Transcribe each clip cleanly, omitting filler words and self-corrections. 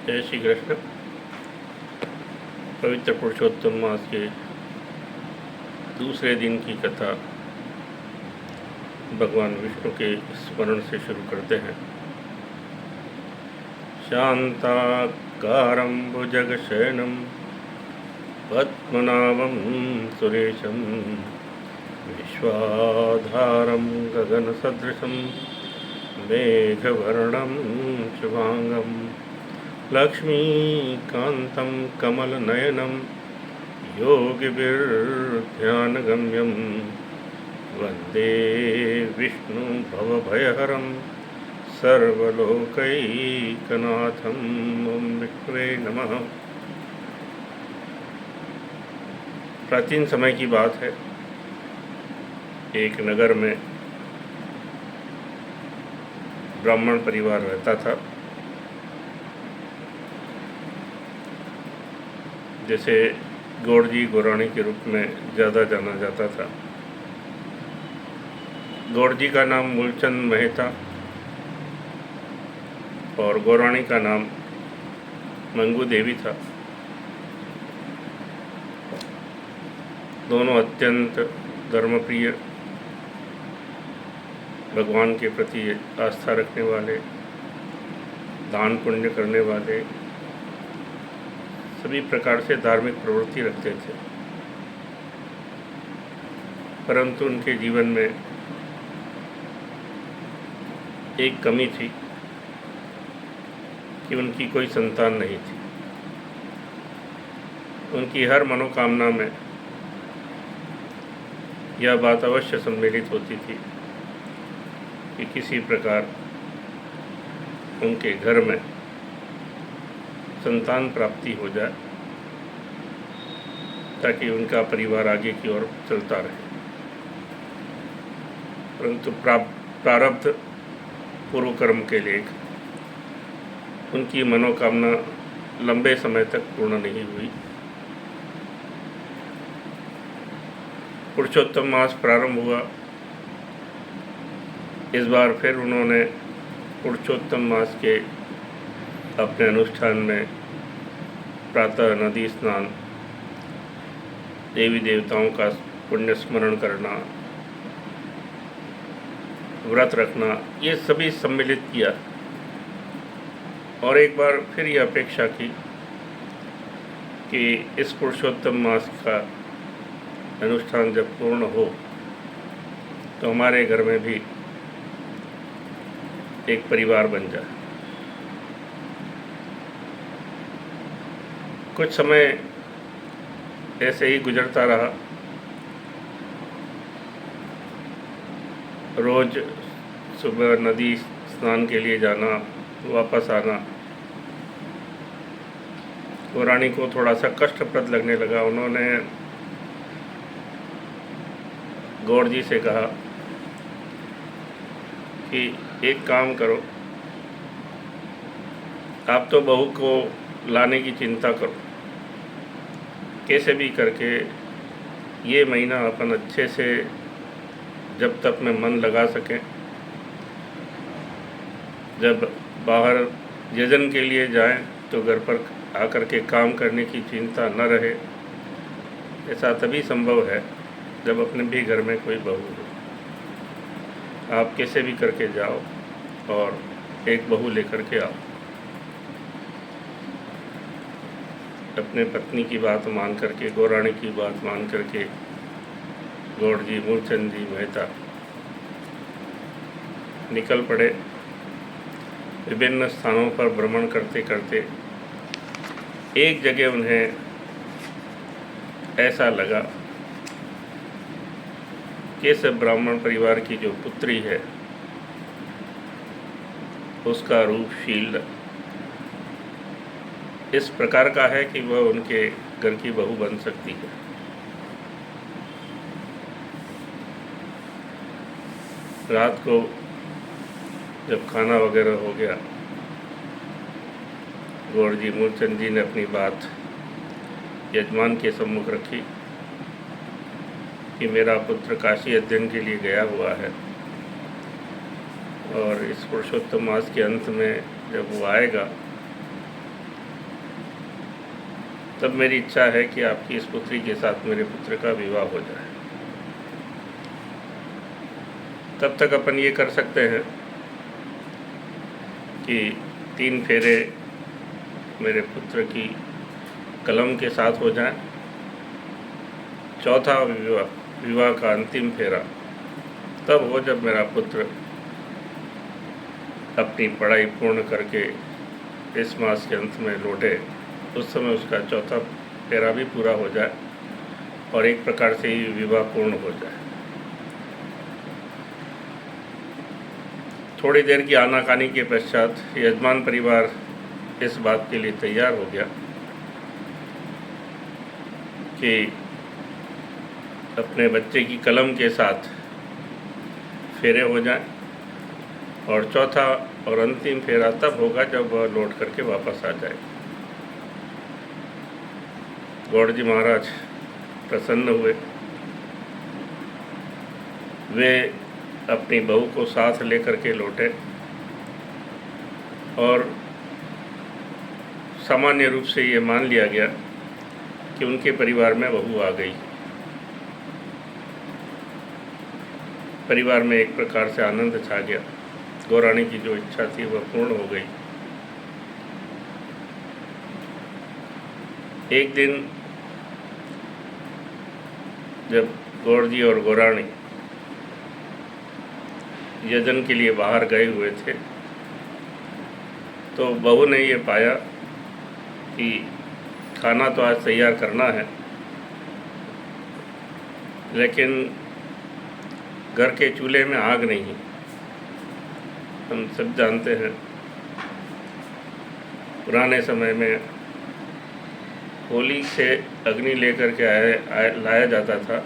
जय श्री कृष्ण। पवित्र पुरुषोत्तम मास के दूसरे दिन की कथा भगवान विष्णु के स्मरण से शुरू करते हैं। शांताकारं भुजगशयनं पद्मनाभं सुरेशं विश्वाधारं गगनसदृशं मेघवर्णं शुभांगं लक्ष्मीकान्तं कमलनयनं योगिभिर्ध्यानगम्यं वन्दे विष्णु भवभयहरं सर्वलोकैकनाथं। ओम विष्णुवे नमः। प्राचीन समय की बात है। एक नगर में ब्राह्मण परिवार रहता था। जैसे गौड़जी गौराणी के रूप में ज़्यादा जाना जाता था। गौड़जी का नाम मूलचंद मेहता और गौराणी का नाम मंगू देवी था। दोनों अत्यंत धर्मप्रिय, भगवान के प्रति आस्था रखने वाले, दान पुण्य करने वाले, सभी प्रकार से धार्मिक प्रवृत्ति रखते थे। परंतु उनके जीवन में एक कमी थी कि उनकी कोई संतान नहीं थी। उनकी हर मनोकामना में यह बात अवश्य सम्मिलित होती थी कि किसी प्रकार उनके घर में संतान प्राप्ति हो जाए ताकि उनका परिवार आगे की ओर चलता रहे। परंतु प्रारब्ध पूर्व कर्म के लिए उनकी मनोकामना लंबे समय तक पूर्ण नहीं हुई। पुरुषोत्तम मास प्रारंभ हुआ। इस बार फिर उन्होंने पुरुषोत्तम मास के अपने अनुष्ठान में प्रातः नदी स्नान, देवी देवताओं का पुण्य स्मरण करना, व्रत रखना, ये सभी सम्मिलित किया। और एक बार फिर ये अपेक्षा की कि इस पुरुषोत्तम मास का अनुष्ठान जब पूर्ण हो तो हमारे घर में भी एक परिवार बन जाए। कुछ समय ऐसे ही गुजरता रहा। रोज सुबह नदी स्नान के लिए जाना, वापस आना गौराणी को थोड़ा सा कष्टप्रद लगने लगा। उन्होंने गौड़ से कहा कि एक काम करो, आप तो बहू को लाने की चिंता करो, कैसे भी करके ये महीना अपन अच्छे से जब तक में मन लगा सकें, जब बाहर यजन के लिए जाएं तो घर पर आकर के काम करने की चिंता न रहे। ऐसा तभी संभव है जब अपने भी घर में कोई बहू हो। आप कैसे भी करके जाओ और एक बहू लेकर के आओ। अपने पत्नी की बात मान करके, गौराणी की बात मान करके गौड़जी मूलचंद जी मेहता निकल पड़े। विभिन्न स्थानों पर भ्रमण करते करते एक जगह उन्हें ऐसा लगा कि इस ब्राह्मण परिवार की जो पुत्री है उसका रूपशील इस प्रकार का है कि वह उनके घर की बहू बन सकती है। रात को जब खाना वगैरह हो गया, गौड़जी मूलचंद जी ने अपनी बात यजमान के सम्मुख रखी कि मेरा पुत्र काशी अध्ययन के लिए गया हुआ है और इस पुरुषोत्तम मास के अंत में जब वो आएगा तब मेरी इच्छा है कि आपकी इस पुत्री के साथ मेरे पुत्र का विवाह हो जाए। तब तक अपन ये कर सकते हैं कि 3 फेरे मेरे पुत्र की कलम के साथ हो जाए। चौथा विवाह का अंतिम फेरा तब हो जब मेरा पुत्र अपनी पढ़ाई पूर्ण करके इस मास के अंत में लौटे। उस समय उसका चौथा फेरा भी पूरा हो जाए और एक प्रकार से ही विवाह पूर्ण हो जाए। थोड़ी देर की आनाकानी के पश्चात यजमान परिवार इस बात के लिए तैयार हो गया कि अपने बच्चे की कलम के साथ फेरे हो जाएं और चौथा और अंतिम फेरा तब होगा जब वह लौट करके वापस आ जाए। गौड़ जी महाराज प्रसन्न हुए। वे अपनी बहू को साथ लेकर के लौटे और सामान्य रूप से ये मान लिया गया कि उनके परिवार में बहू आ गई। परिवार में एक प्रकार से आनंद छा गया। गौराणी की जो इच्छा थी वह पूर्ण हो गई। एक दिन जब गौड़ जी और गौराणी यजन के लिए बाहर गए हुए थे तो बहू ने ये पाया कि खाना तो आज तैयार करना है, लेकिन घर के चूल्हे में आग नहीं। हम सब जानते हैं पुराने समय में होली से अग्नि लेकर के लाया जाता था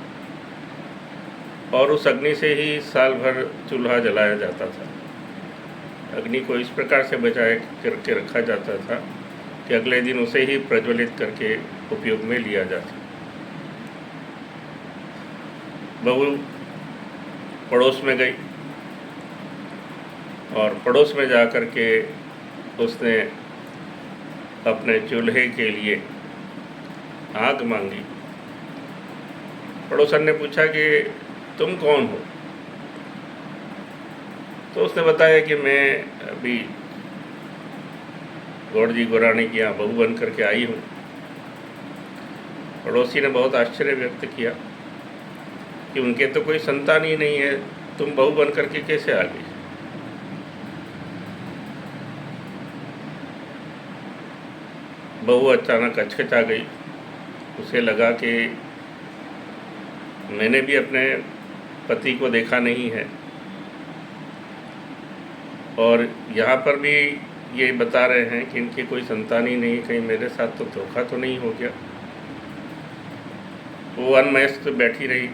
और उस अग्नि से ही साल भर चूल्हा जलाया जाता था। अग्नि को इस प्रकार से बचाए करके रखा जाता था कि अगले दिन उसे ही प्रज्वलित करके उपयोग में लिया जाता। बहू पड़ोस में गई और पड़ोस में जा कर के उसने अपने चूल्हे के लिए आग मांगी। पड़ोसन ने पूछा कि तुम कौन हो? तो उसने बताया कि मैं अभी गौड़ जी गौराणी की यहाँ बहू बन करके आई हूँ। पड़ोसी ने बहुत आश्चर्य व्यक्त किया कि उनके तो कोई संतान ही नहीं है, तुम बहू बन करके कैसे आ गई? बहू अचानक अचकचा गई। उसे लगा कि मैंने भी अपने पति को देखा नहीं है और यहाँ पर भी ये बता रहे हैं कि इनकी कोई संतान ही नहीं, कहीं मेरे साथ तो धोखा तो नहीं हो गया। वो अनमयस्क बैठी रही।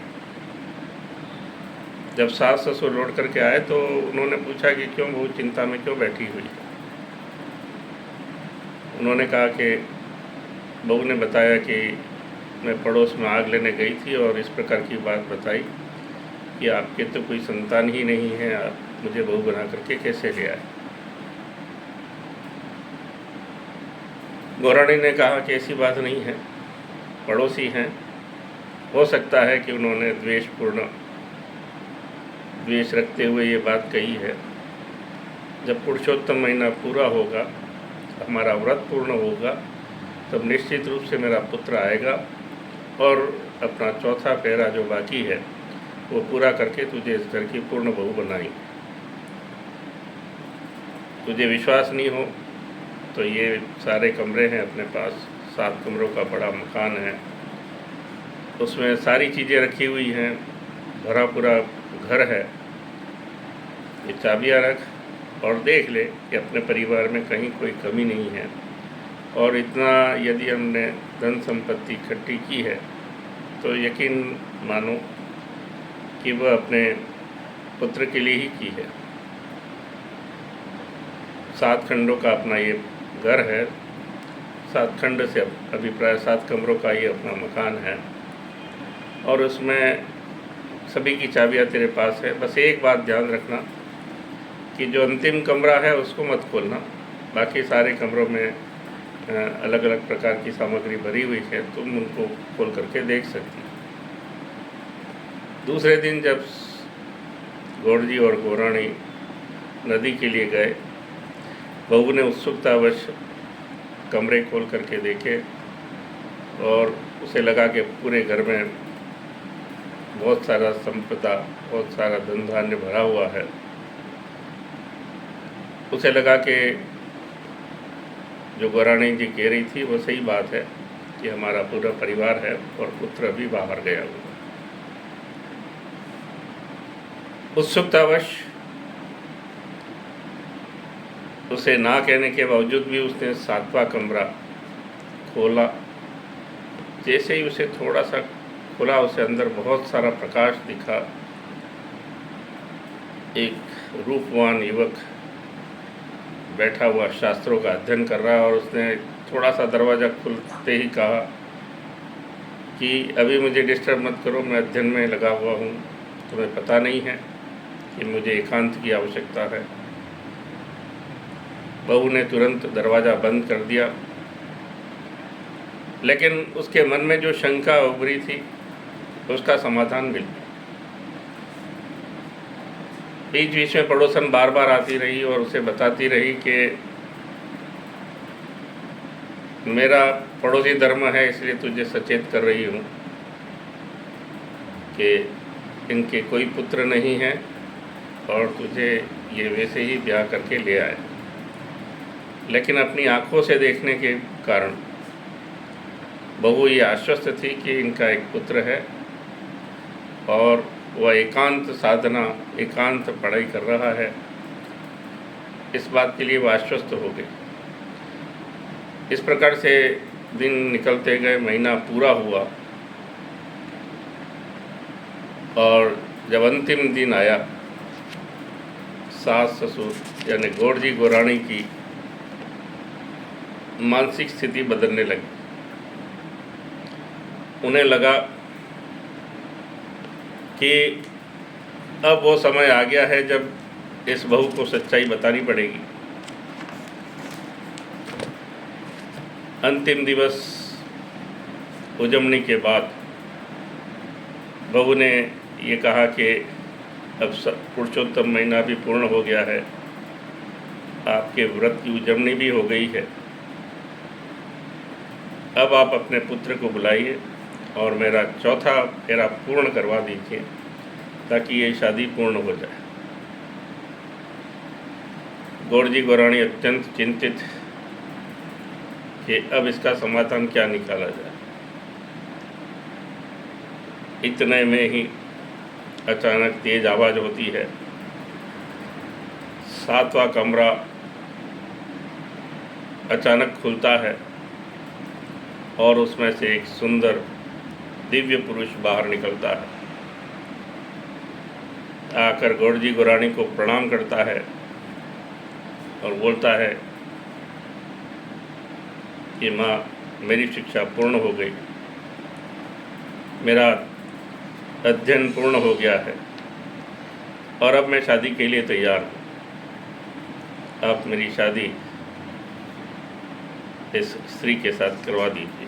जब सास ससुर लौट करके आए तो उन्होंने पूछा कि क्यों बहुत चिंता में क्यों बैठी हुई है? उन्होंने कहा कि बहू ने बताया कि मैं पड़ोस में आग लेने गई थी और इस प्रकार की बात बताई कि आपके तो कोई संतान ही नहीं है, आप मुझे बहू बना करके कैसे ले आए? गौराणी ने कहा कि ऐसी बात नहीं है, पड़ोसी हैं, हो सकता है कि उन्होंने द्वेष रखते हुए ये बात कही है। जब पुरुषोत्तम महीना पूरा होगा, हमारा व्रत पूर्ण होगा, तब निश्चित रूप से मेरा पुत्र आएगा और अपना चौथा फेरा जो बाकी है वो पूरा करके तुझे इस घर की पूर्ण बहू बनाएंगे। तुझे विश्वास नहीं हो तो ये सारे कमरे हैं अपने पास, 7 कमरों का बड़ा मकान है, उसमें सारी चीज़ें रखी हुई हैं, भरा पूरा घर है। ये चाबियाँ रख और देख ले कि अपने परिवार में कहीं कोई कमी नहीं है। और इतना यदि हमने धन संपत्ति इकट्ठी की है तो यकीन मानो कि वह अपने पुत्र के लिए ही की है। 7 खंडों का अपना ये घर है, 7 खंड से अभिप्राय 7 कमरों का ये अपना मकान है और उसमें सभी की चाबियाँ तेरे पास है। बस एक बात ध्यान रखना कि जो अंतिम कमरा है उसको मत खोलना, बाकी सारे कमरों में अलग अलग प्रकार की सामग्री भरी हुई है, तुम उनको खोल करके देख सकती हो। दूसरे दिन जब गौड़ जी और गौराणी नदी के लिए गए, बहू ने उत्सुकतावश कमरे खोल करके देखे और उसे लगा कि पूरे घर में बहुत सारा संपदा, बहुत सारा धन धान्य भरा हुआ है। उसे लगा कि जो गौराणी जी कह रही थी वो सही बात है कि हमारा पूरा परिवार है और पुत्र भी बाहर गया हुआ। उत्सुकतावश उसे ना कहने के बावजूद भी उसने 7वां कमरा खोला। जैसे ही उसे थोड़ा सा खुला, उसे अंदर बहुत सारा प्रकाश दिखा। एक रूपवान युवक बैठा हुआ शास्त्रों का अध्ययन कर रहा है और उसने थोड़ा सा दरवाज़ा खुलते ही कहा कि अभी मुझे डिस्टर्ब मत करो, मैं अध्ययन में लगा हुआ हूँ, तुम्हें पता नहीं है कि मुझे एकांत की आवश्यकता है। बहू ने तुरंत दरवाज़ा बंद कर दिया, लेकिन उसके मन में जो शंका उभरी थी उसका समाधान मिल गया। बीच बीच में पड़ोसन बार बार आती रही और उसे बताती रही कि मेरा पड़ोसी धर्म है, इसलिए तुझे सचेत कर रही हूँ कि इनके कोई पुत्र नहीं है और तुझे ये वैसे ही ब्याह करके ले आए। लेकिन अपनी आँखों से देखने के कारण बहू ये आश्वस्त थी कि इनका एक पुत्र है और वह एकांत साधना, एकांत पढ़ाई कर रहा है। इस बात के लिए वह आश्वस्त हो गई। इस प्रकार से दिन निकलते गए, महीना पूरा हुआ और जब अंतिम दिन आया, सास ससुर यानी गौड़ जी गौराणी की मानसिक स्थिति बदलने लगी। उन्हें लगा कि अब वो समय आ गया है जब इस बहू को सच्चाई बतानी पड़ेगी। अंतिम दिवस उजमनी के बाद बहू ने ये कहा कि अब पुरुषोत्तम महीना भी पूर्ण हो गया है, आपके व्रत की उजमनी भी हो गई है, अब आप अपने पुत्र को बुलाइए और मेरा चौथा फेरा पूर्ण करवा दीजिए ताकि ये शादी पूर्ण हो जाए। गौड़ जी गौराणी अत्यंत चिंतित कि अब इसका समाधान क्या निकाला जाए। इतने में ही अचानक तेज आवाज़ होती है। 7वां कमरा अचानक खुलता है और उसमें से एक सुंदर दिव्य पुरुष बाहर निकलता है। आकर गौड़ जी गौराणी को प्रणाम करता है और बोलता है कि माँ, मेरी शिक्षा पूर्ण हो गई, मेरा अध्ययन पूर्ण हो गया है और अब मैं शादी के लिए तैयार हूँ। आप मेरी शादी इस स्त्री के साथ करवा दीजिए।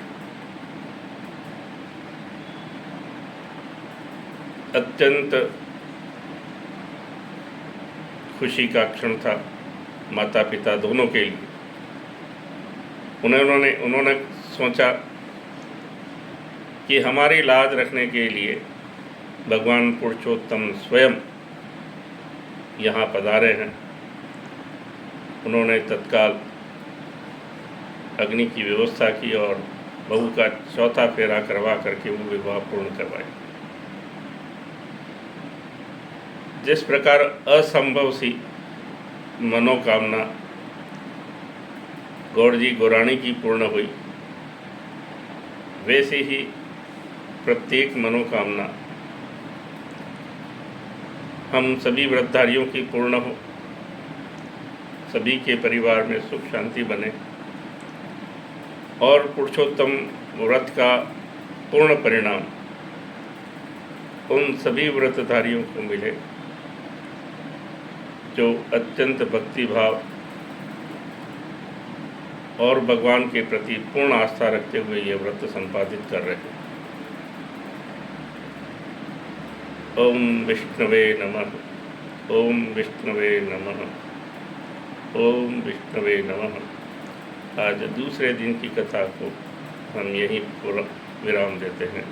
अत्यंत खुशी का क्षण था माता पिता दोनों के लिए। उन्होंने सोचा कि हमारी लाज रखने के लिए भगवान पुरुषोत्तम स्वयं यहाँ पधारे हैं। उन्होंने तत्काल अग्नि की व्यवस्था की और बहू का चौथा फेरा करवा करके वो विवाह पूर्ण करवाया। जिस प्रकार असंभव सी मनोकामना गौड़ जी गौराणी की पूर्ण हुई, वैसे ही प्रत्येक मनोकामना हम सभी व्रतधारियों की पूर्ण हो, सभी के परिवार में सुख शांति बने और पुरुषोत्तम व्रत का पूर्ण परिणाम उन सभी व्रतधारियों को मिले जो अत्यंत भक्ति भाव और भगवान के प्रति पूर्ण आस्था रखते हुए ये व्रत संपादित कर रहे हैं। ओम विष्णवे नमः। ओम विष्णवे नमः। ओम विष्णवे नमः। आज दूसरे दिन की कथा को हम यहीं पूरा विराम देते हैं।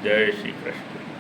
जय श्री कृष्ण।